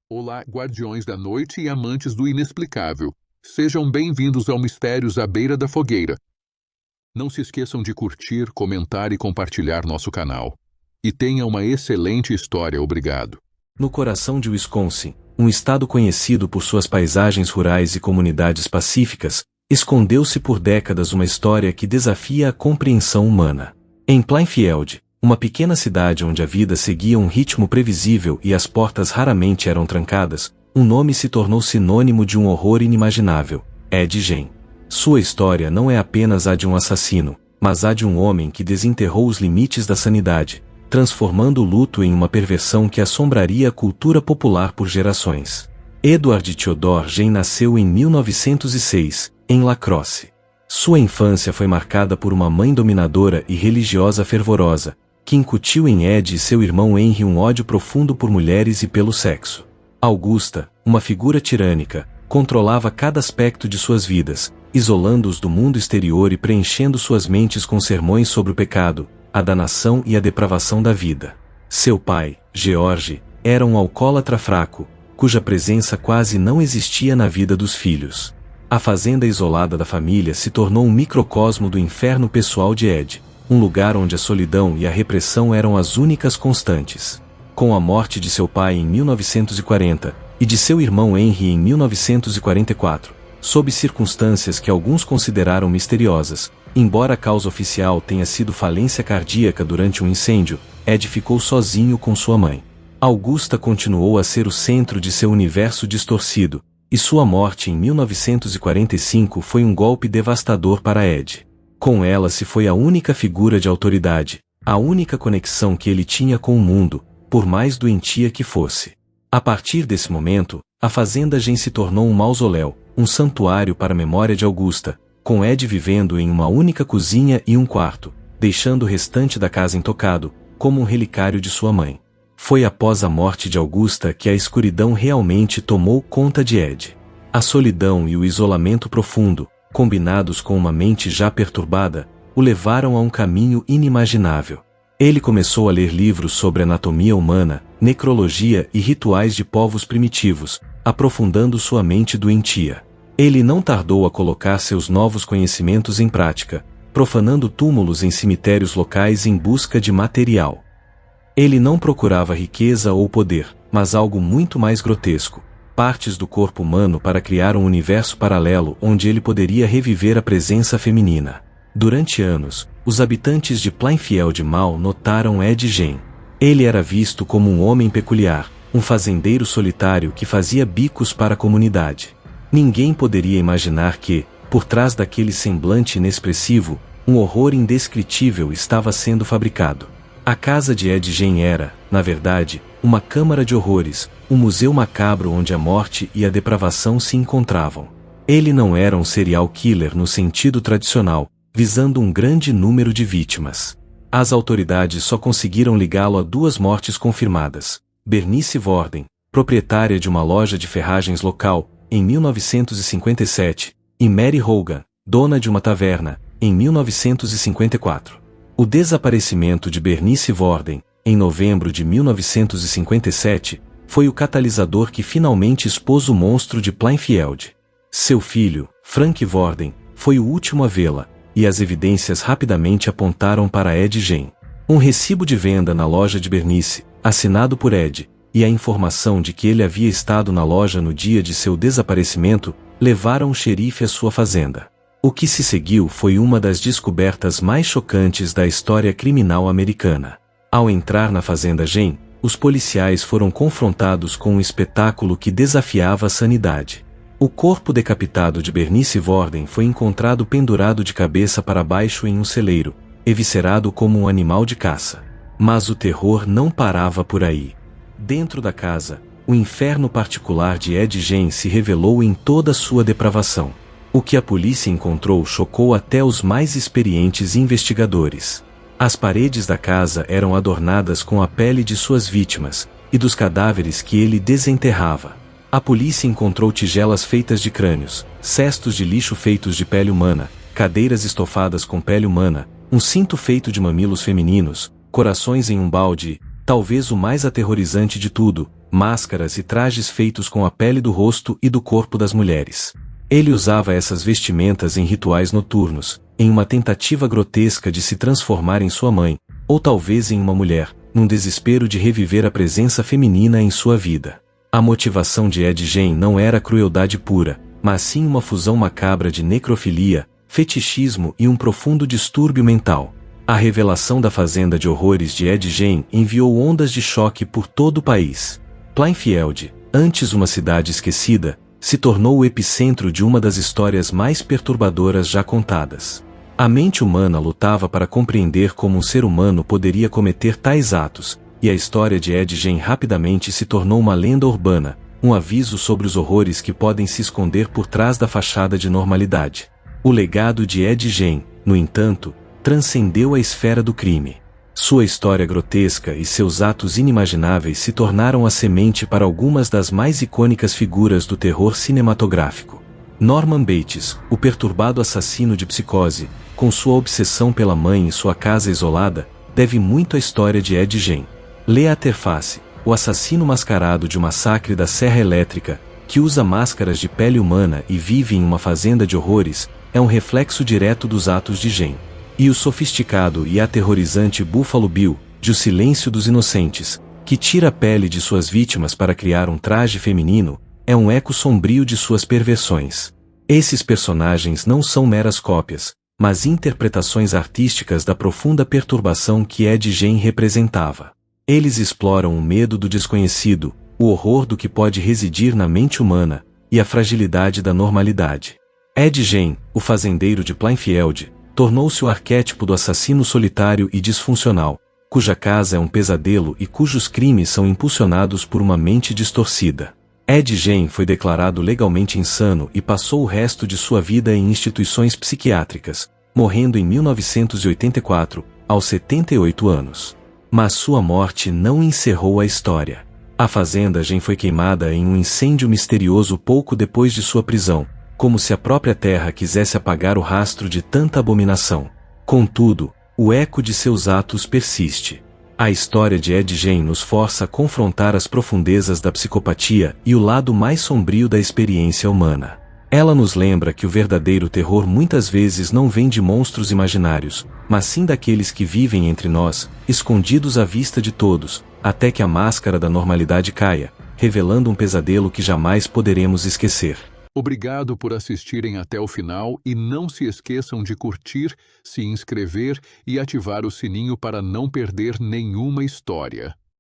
Olá, guardiões da noite e amantes do inexplicável. Sejam bem-vindos ao Mistérios à Beira da Fogueira. Não se esqueçam de curtir, comentar e compartilhar nosso canal. E tenha uma excelente história, obrigado. No coração de Wisconsin, um estado conhecido por suas paisagens rurais e comunidades pacíficas, escondeu-se por décadas uma história que desafia a compreensão humana. Em Plainfield, uma pequena cidade onde a vida seguia um ritmo previsível e as portas raramente eram trancadas, um nome se tornou sinônimo de um horror inimaginável: Ed Gein. Sua história não é apenas a de um assassino, mas a de um homem que desenterrou os limites da sanidade, transformando o luto em uma perversão que assombraria a cultura popular por gerações. Edward Theodore Gein nasceu em 1906, em La Crosse. Sua infância foi marcada por uma mãe dominadora e religiosa fervorosa, que incutiu em Ed e seu irmão Henry um ódio profundo por mulheres e pelo sexo. Augusta, uma figura tirânica, controlava cada aspecto de suas vidas, isolando-os do mundo exterior e preenchendo suas mentes com sermões sobre o pecado, a danação e a depravação da vida. Seu pai, George, era um alcoólatra fraco, cuja presença quase não existia na vida dos filhos. A fazenda isolada da família se tornou um microcosmo do inferno pessoal de Ed, um lugar onde a solidão e a repressão eram as únicas constantes. Com a morte de seu pai em 1940 e de seu irmão Henry em 1944, sob circunstâncias que alguns consideraram misteriosas, embora a causa oficial tenha sido falência cardíaca durante um incêndio, Ed ficou sozinho com sua mãe. Augusta continuou a ser o centro de seu universo distorcido, e sua morte em 1945 foi um golpe devastador para Ed. Com ela se foi a única figura de autoridade, a única conexão que ele tinha com o mundo, por mais doentia que fosse. A partir desse momento, a fazenda Gein se tornou um mausoléu, um santuário para a memória de Augusta, com Ed vivendo em uma única cozinha e um quarto, deixando o restante da casa intocado, como um relicário de sua mãe. Foi após a morte de Augusta que a escuridão realmente tomou conta de Ed. A solidão e o isolamento profundo, combinados com uma mente já perturbada, o levaram a um caminho inimaginável. Ele começou a ler livros sobre anatomia humana, necrologia e rituais de povos primitivos, aprofundando sua mente doentia. Ele não tardou a colocar seus novos conhecimentos em prática, profanando túmulos em cemitérios locais em busca de material. Ele não procurava riqueza ou poder, mas algo muito mais grotesco: partes do corpo humano para criar um universo paralelo onde ele poderia reviver a presença feminina. Durante anos, os habitantes de Plainfield mal notaram Ed Gein. Ele era visto como um homem peculiar, um fazendeiro solitário que fazia bicos para a comunidade. Ninguém poderia imaginar que, por trás daquele semblante inexpressivo, um horror indescritível estava sendo fabricado. A casa de Ed Gein era, na verdade, uma câmara de horrores, um museu macabro onde a morte e a depravação se encontravam. Ele não era um serial killer no sentido tradicional, visando um grande número de vítimas. As autoridades só conseguiram ligá-lo a duas mortes confirmadas: Bernice Worden, proprietária de uma loja de ferragens local, em 1957, e Mary Hogan, dona de uma taverna, em 1954. O desaparecimento de Bernice Worden, em novembro de 1957, foi o catalisador que finalmente expôs o monstro de Plainfield. Seu filho, Frank Worden, foi o último a vê-la, e as evidências rapidamente apontaram para Ed Gein. Um recibo de venda na loja de Bernice, assinado por Ed, e a informação de que ele havia estado na loja no dia de seu desaparecimento, levaram o xerife à sua fazenda. O que se seguiu foi uma das descobertas mais chocantes da história criminal americana. Ao entrar na fazenda Gein, os policiais foram confrontados com um espetáculo que desafiava a sanidade. O corpo decapitado de Bernice Worden foi encontrado pendurado de cabeça para baixo em um celeiro, eviscerado como um animal de caça. Mas o terror não parava por aí. Dentro da casa, o inferno particular de Ed Gein se revelou em toda sua depravação. O que a polícia encontrou chocou até os mais experientes investigadores. As paredes da casa eram adornadas com a pele de suas vítimas, e dos cadáveres que ele desenterrava. A polícia encontrou tigelas feitas de crânios, cestos de lixo feitos de pele humana, cadeiras estofadas com pele humana, um cinto feito de mamilos femininos, corações em um balde, talvez o mais aterrorizante de tudo, máscaras e trajes feitos com a pele do rosto e do corpo das mulheres. Ele usava essas vestimentas em rituais noturnos, em uma tentativa grotesca de se transformar em sua mãe, ou talvez em uma mulher, num desespero de reviver a presença feminina em sua vida. A motivação de Ed Gein não era crueldade pura, mas sim uma fusão macabra de necrofilia, fetichismo e um profundo distúrbio mental. A revelação da fazenda de horrores de Ed Gein enviou ondas de choque por todo o país. Plainfield, antes uma cidade esquecida, se tornou o epicentro de uma das histórias mais perturbadoras já contadas. A mente humana lutava para compreender como um ser humano poderia cometer tais atos, e a história de Ed Gein rapidamente se tornou uma lenda urbana, um aviso sobre os horrores que podem se esconder por trás da fachada de normalidade. O legado de Ed Gein, no entanto, transcendeu a esfera do crime. Sua história grotesca e seus atos inimagináveis se tornaram a semente para algumas das mais icônicas figuras do terror cinematográfico. Norman Bates, o perturbado assassino de Psicose, com sua obsessão pela mãe em sua casa isolada, deve muito à história de Ed Gein. Leatherface, o assassino mascarado de um massacre da Serra Elétrica, que usa máscaras de pele humana e vive em uma fazenda de horrores, é um reflexo direto dos atos de Gein. E o sofisticado e aterrorizante Buffalo Bill, de O Silêncio dos Inocentes, que tira a pele de suas vítimas para criar um traje feminino, é um eco sombrio de suas perversões. Esses personagens não são meras cópias, mas interpretações artísticas da profunda perturbação que Ed Gein representava. Eles exploram o medo do desconhecido, o horror do que pode residir na mente humana, e a fragilidade da normalidade. Ed Gein, o fazendeiro de Plainfield, tornou-se o arquétipo do assassino solitário e disfuncional, cuja casa é um pesadelo e cujos crimes são impulsionados por uma mente distorcida. Ed Gein foi declarado legalmente insano e passou o resto de sua vida em instituições psiquiátricas, morrendo em 1984, aos 78 anos. Mas sua morte não encerrou a história. A fazenda Gein foi queimada em um incêndio misterioso pouco depois de sua prisão, como se a própria terra quisesse apagar o rastro de tanta abominação. Contudo, o eco de seus atos persiste. A história de Ed Gein nos força a confrontar as profundezas da psicopatia e o lado mais sombrio da experiência humana. Ela nos lembra que o verdadeiro terror muitas vezes não vem de monstros imaginários, mas sim daqueles que vivem entre nós, escondidos à vista de todos, até que a máscara da normalidade caia, revelando um pesadelo que jamais poderemos esquecer. Obrigado por assistirem até o final e não se esqueçam de curtir, se inscrever e ativar o sininho para não perder nenhuma história.